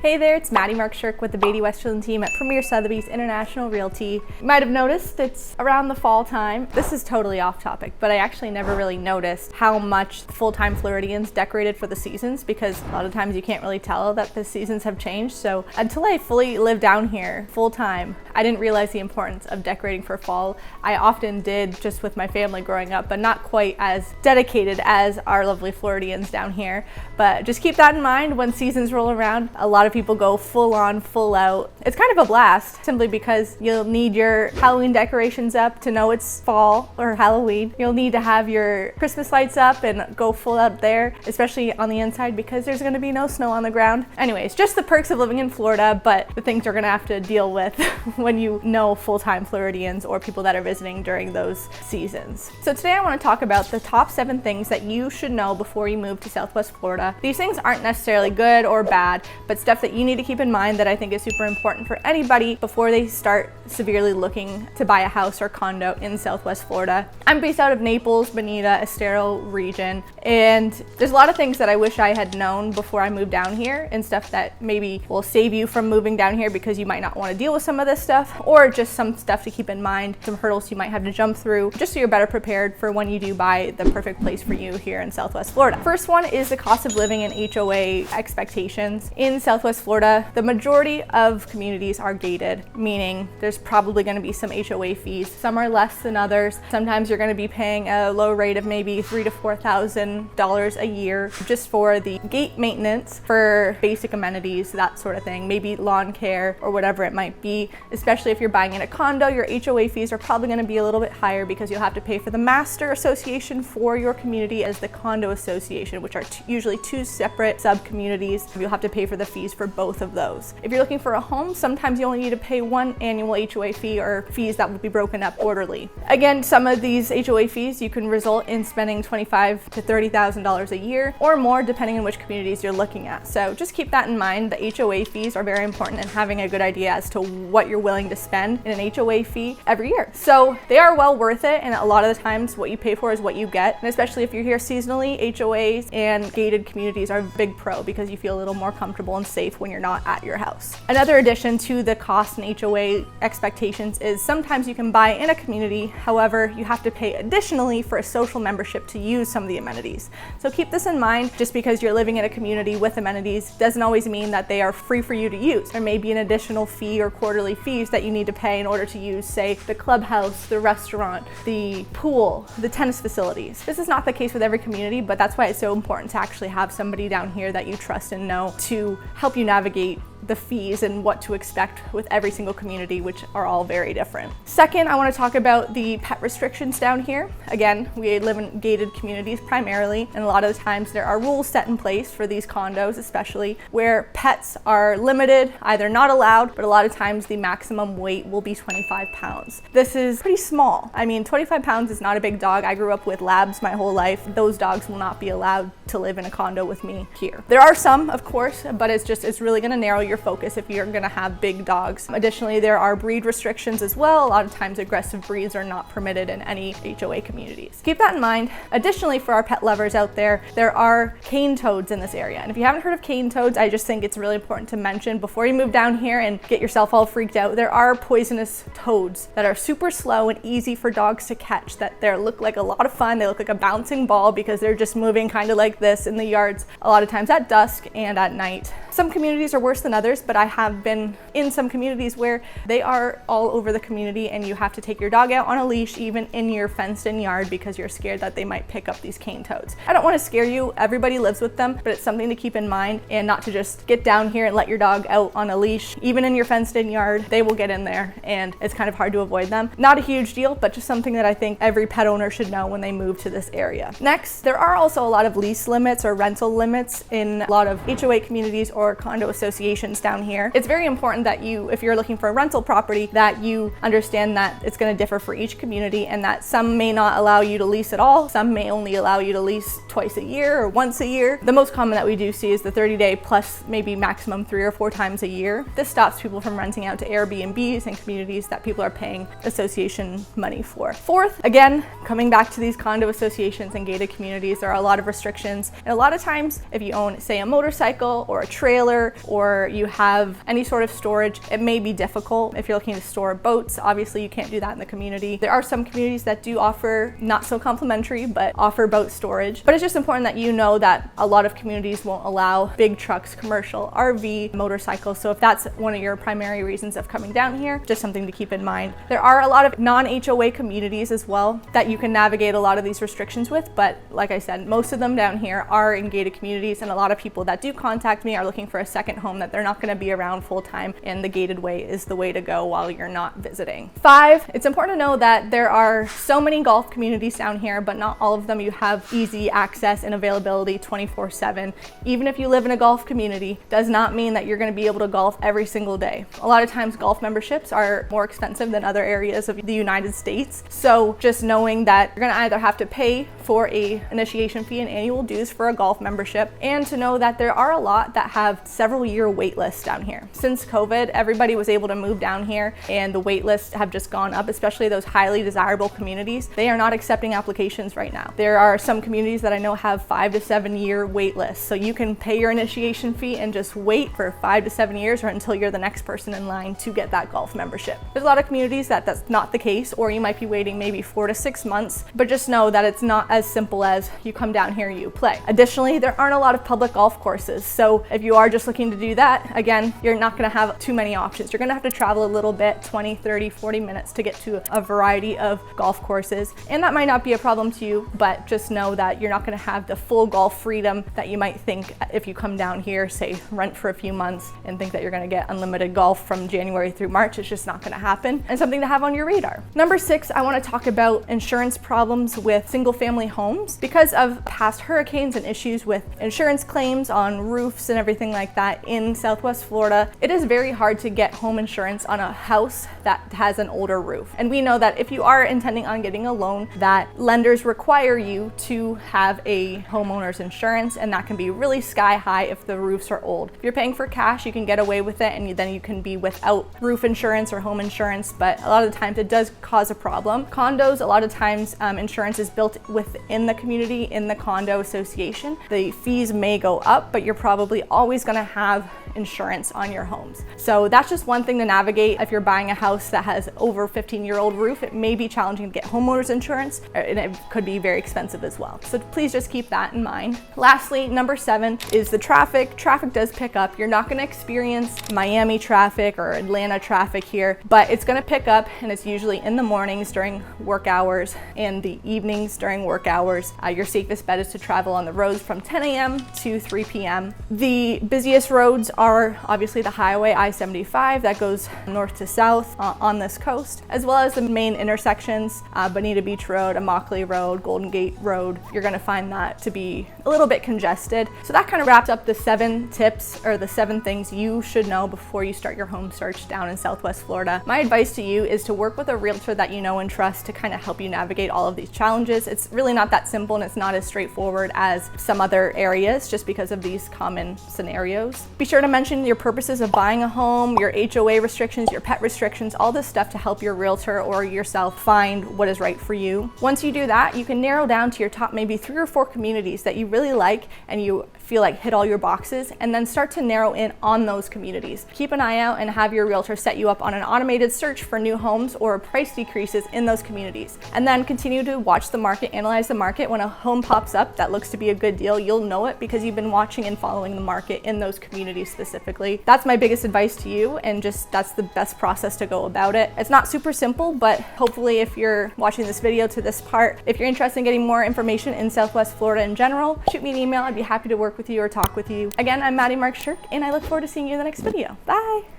Hey there, it's Maddie Markshirk with the Beatty Westerland team at Premier Sotheby's International Realty. You might have noticed it's around the fall time. This is totally off topic, but I actually never really noticed how much full-time Floridians decorated for the seasons, because a lot of times you can't really tell that the seasons have changed. So until I fully lived down here full-time, I didn't realize the importance of decorating for fall. I often did just with my family growing up, but not quite as dedicated as our lovely Floridians down here. But just keep that in mind when seasons roll around. A lot of people go full on, full out. It's kind of a blast simply because you'll need your Halloween decorations up to know it's fall or Halloween. You'll need to have your Christmas lights up and go full out there, especially on the inside because there's gonna be no snow on the ground. Anyways, just the perks of living in Florida, but the things you're gonna have to deal with when you know full-time Floridians or people that are visiting during those seasons. So today I wanna talk about the top 7 things that you should know before you move to Southwest Florida. These things aren't necessarily good or bad, but stuff that you need to keep in mind that I think is super important for anybody before they start severely looking to buy a house or condo in Southwest Florida. I'm based out of Naples, Bonita, Estero region, and there's a lot of things that I wish I had known before I moved down here, and stuff that maybe will save you from moving down here because you might not want to deal with some of this stuff, or just some stuff to keep in mind, some hurdles you might have to jump through, just so you're better prepared for when you do buy the perfect place for you here in Southwest Florida. First one is the cost of living and HOA expectations. In Southwest Florida, the majority of communities are gated, meaning there's probably going to be some HOA fees. Some are less than others. Sometimes you're going to be paying a low rate of maybe $3,000 to $4,000 a year just for the gate maintenance for basic amenities, that sort of thing, maybe lawn care or whatever it might be. Especially if you're buying in a condo, your HOA fees are probably going to be a little bit higher because you'll have to pay for the master association for your community as the condo association, which are usually 2 separate sub-communities. You'll have to pay for the fees for both of those. If you're looking for a home, sometimes you only need to pay 1 annual HOA fee or fees that will be broken up quarterly. Again, some of these HOA fees you can result in spending $25,000 to $30,000 a year or more depending on which communities you're looking at. So just keep that in mind. The HOA fees are very important in having a good idea as to what you're willing to spend in an HOA fee every year. So they are well worth it, and a lot of the times what you pay for is what you get. And especially if you're here seasonally, HOAs and gated communities are a big pro because you feel a little more comfortable and safe when you're not at your house. Another addition to the cost and HOA expectations is sometimes you can buy in a community, however, you have to pay additionally for a social membership to use some of the amenities. So keep this in mind. Just because you're living in a community with amenities doesn't always mean that they are free for you to use. There may be an additional fee or quarterly fees that you need to pay in order to use, say, the clubhouse, the restaurant, the pool, the tennis facilities. This is not the case with every community, but that's why it's so important to actually have somebody down here that you trust and know to help you navigate the fees and what to expect with every single community, which are all very different. Second, I want to talk about the pet restrictions down here. Again, we live in gated communities primarily, and a lot of the times there are rules set in place for these condos, especially where pets are limited, either not allowed, but a lot of times the maximum weight will be 25 pounds. This is pretty small. I mean, 25 pounds is not a big dog. I grew up with labs my whole life. Those dogs will not be allowed to live in a condo with me here. There are some, of course, but it's really going to narrow your focus if you're going to have big dogs. Additionally, there are breed restrictions as well. A lot of times aggressive breeds are not permitted in any HOA communities. Keep that in mind. Additionally, for our pet lovers out there, there are cane toads in this area. And if you haven't heard of cane toads, I just think it's really important to mention before you move down here and get yourself all freaked out. There are poisonous toads that are super slow and easy for dogs to catch, that they look like a lot of fun. They look like a bouncing ball because they're just moving kind of like this in the yards a lot of times at dusk and at night. Some communities are worse than others, but I have been in some communities where they are all over the community and you have to take your dog out on a leash even in your fenced-in yard because you're scared that they might pick up these cane toads. I don't want to scare you. Everybody lives with them, but it's something to keep in mind, and not to just get down here and let your dog out on a leash. Even in your fenced-in yard, they will get in there and it's kind of hard to avoid them. Not a huge deal, but just something that I think every pet owner should know when they move to this area. Next, there are also a lot of lease limits or rental limits in a lot of HOA communities or condo associations down here. It's very important that you, if you're looking for a rental property, that you understand that it's going to differ for each community and that some may not allow you to lease at all. Some may only allow you to lease twice a year or once a year. The most common that we do see is the 30-day plus maybe maximum 3 or 4 times a year. This stops people from renting out to Airbnbs and communities that people are paying association money for. Fourth, again, coming back to these condo associations and gated communities, there are a lot of restrictions. And a lot of times, if you own, say, a motorcycle or a trailer, or you you have any sort of storage, it may be difficult. If you're looking to store boats, obviously you can't do that in the community. There are some communities that do offer not so complimentary, but offer boat storage. But it's just important that you know that a lot of communities won't allow big trucks, commercial, RV, motorcycles. So if that's one of your primary reasons of coming down here, just something to keep in mind. There are a lot of non-HOA communities as well that you can navigate a lot of these restrictions with, but like I said, most of them down here are in gated communities, and a lot of people that do contact me are looking for a second home that they're not going to be around full time, and the gated way is the way to go while you're not visiting. 5, it's important to know that there are so many golf communities down here, but not all of them you have easy access and availability 24/7. Even if you live in a golf community, does not mean that you're going to be able to golf every single day. A lot of times golf memberships are more expensive than other areas of the United States. So just knowing that you're going to either have to pay for a initiation fee and annual dues for a golf membership, and to know that there are a lot that have several year wait lists down here. Since COVID, everybody was able to move down here and the wait lists have just gone up, especially those highly desirable communities. They are not accepting applications right now. There are some communities that I know have 5 to 7 year wait lists. So you can pay your initiation fee and just wait for 5 to 7 years or until you're the next person in line to get that golf membership. There's a lot of communities that that's not the case, or you might be waiting maybe 4 to 6 months, but just know that it's not as simple as you come down here, you play. Additionally, there aren't a lot of public golf courses. So if you are just looking to do that, again, you're not going to have too many options. You're going to have to travel a little bit, 20, 30, 40 minutes to get to a variety of golf courses. And that might not be a problem to you, but just know that you're not going to have the full golf freedom that you might think if you come down here, say rent for a few months and think that you're going to get unlimited golf from January through March. It's just not going to happen, and something to have on your radar. Number 6, I want to talk about insurance problems with single family homes. Because of past hurricanes and issues with insurance claims on roofs and everything like that in Southwest Florida, it is very hard to get home insurance on a house that has an older roof. And we know that if you are intending on getting a loan, that lenders require you to have a homeowner's insurance, and that can be really sky high if the roofs are old. If you're paying for cash, you can get away with it, and then you can be without roof insurance or home insurance, but a lot of the times it does cause a problem. Condos, a lot of times insurance is built within the community, in the condo association. The fees may go up, but you're probably always going to have insurance on your homes. So that's just one thing to navigate. If you're buying a house that has over 15-year-old roof, it may be challenging to get homeowners insurance, and it could be very expensive as well. So please just keep that in mind. Lastly, number 7 is the traffic. Traffic does pick up. You're not going to experience Miami traffic or Atlanta traffic here, but it's going to pick up, and it's usually in the mornings during work hours and the evenings during work hours. Your safest bet is to travel on the roads from 10 a.m. to 3 p.m. The busiest roads are obviously the highway I-75 that goes north to south on this coast, as well as the main intersections, Bonita Beach Road, Immokalee Road, Golden Gate Road. You're going to find that to be a little bit congested. So that kind of wraps up the 7 tips, or the 7 things you should know before you start your home search down in Southwest Florida. My advice to you is to work with a realtor that you know and trust to kind of help you navigate all of these challenges. It's really not that simple, and it's not as straightforward as some other areas just because of these common scenarios. Be sure to mention your purposes of buying a home, your HOA restrictions, your pet restrictions, all this stuff to help your realtor or yourself find what is right for you. Once you do that, you can narrow down to your top maybe 3 or 4 communities that you really like and you feel like hit all your boxes, and then start to narrow in on those communities. Keep an eye out and have your realtor set you up on an automated search for new homes or price decreases in those communities. And then continue to watch the market, analyze the market. When a home pops up that looks to be a good deal, you'll know it because you've been watching and following the market in those communities specifically. That's my biggest advice to you, and just that's the best process to go about it. It's not super simple, but hopefully if you're watching this video to this part, if you're interested in getting more information in Southwest Florida in general, shoot me an email. I'd be happy to work with you or talk with you. Again, I'm Maddie Mark Shirk, and I look forward to seeing you in the next video. Bye!